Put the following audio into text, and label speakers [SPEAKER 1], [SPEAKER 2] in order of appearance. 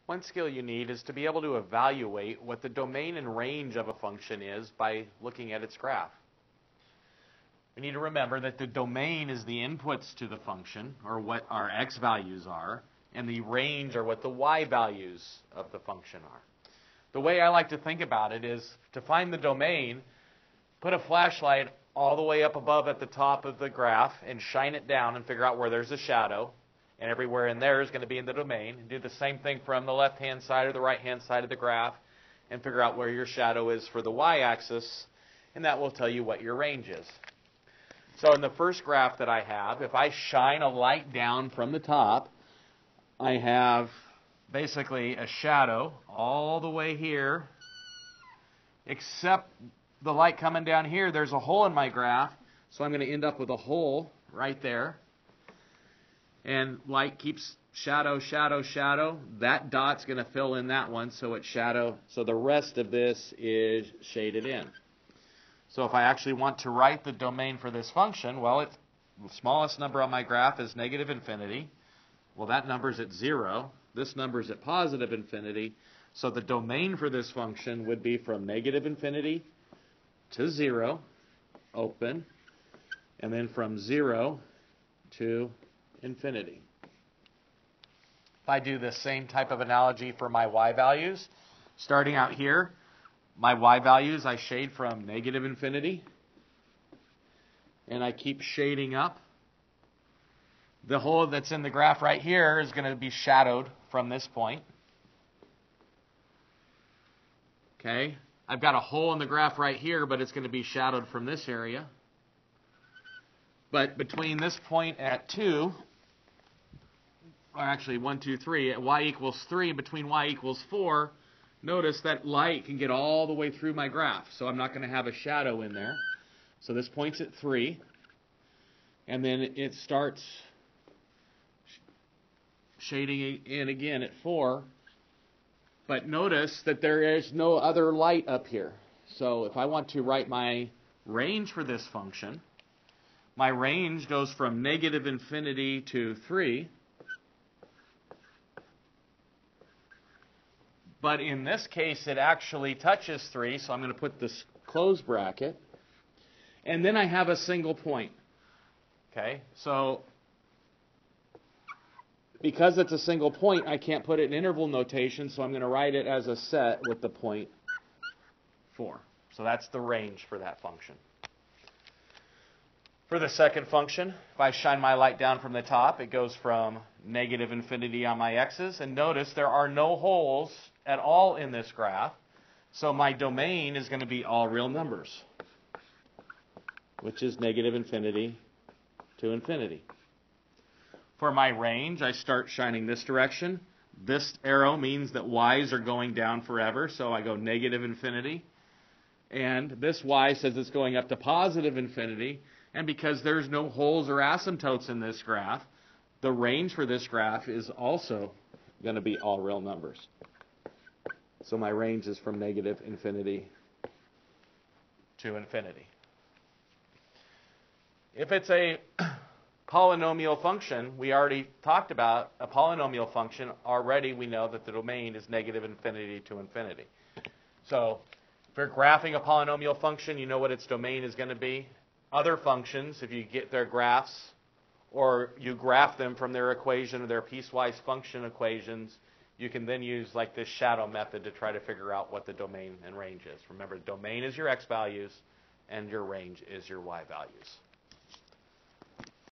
[SPEAKER 1] One skill you need is to be able to evaluate what the domain and range of a function is by looking at its graph. We need to remember that the domain is the inputs to the function, or what our x values are, and the range are what the y values of the function are. The way I like to think about it is to find the domain, put a flashlight all the way up above at the top of the graph and shine it down and figure out where there's a shadow. And everywhere in there is going to be in the domain. Do the same thing from the left-hand side or the right-hand side of the graph and figure out where your shadow is for the y-axis, and that will tell you what your range is. So in the first graph that I have, if I shine a light down from the top, I have basically a shadow all the way here, except the light coming down here, there's a hole in my graph, so I'm going to end up with a hole right there. And light keeps shadow, shadow, shadow. That dot's going to fill in that one, so it's shadow. So the rest of this is shaded in. So if I actually want to write the domain for this function, well, the smallest number on my graph is negative infinity. Well, that number's at 0. This number's at positive infinity. So the domain for this function would be from negative infinity to 0, open, and then from 0 to infinity. If I do the same type of analogy for my y values, starting out here, my y values I shade from negative infinity, and I keep shading up. The hole that's in the graph right here is going to be shadowed from this point. Okay, I've got a hole in the graph right here, but it's going to be shadowed from this area. But between this point at 2, or actually 1, 2, 3, at y equals 3, between y equals 4, notice that light can get all the way through my graph. So I'm not going to have a shadow in there. So this point's at 3. And then it starts shading in again at 4. But notice that there is no other light up here. So if I want to write my range for this function, my range goes from negative infinity to 3. But in this case, it actually touches 3, so I'm going to put this close bracket. And then I have a single point. Okay, so because it's a single point, I can't put it in interval notation, so I'm going to write it as a set with the point 4. So that's the range for that function. For the second function, if I shine my light down from the top, it goes from negative infinity on my x's. And notice there are no holes at all in this graph. So my domain is going to be all real numbers, which is negative infinity to infinity. For my range, I start shining this direction. This arrow means that y's are going down forever, so I go negative infinity. And this y says it's going up to positive infinity. And because there's no holes or asymptotes in this graph, the range for this graph is also going to be all real numbers. So my range is from negative infinity to infinity. If it's a polynomial function, we already talked about a polynomial function. Already we know that the domain is negative infinity to infinity. So if you're graphing a polynomial function, you know what its domain is going to be. Other functions, if you get their graphs or you graph them from their equation or their piecewise function equations, you can then use like this shadow method to try to figure out what the domain and range is. Remember, the domain is your x values and your range is your y values.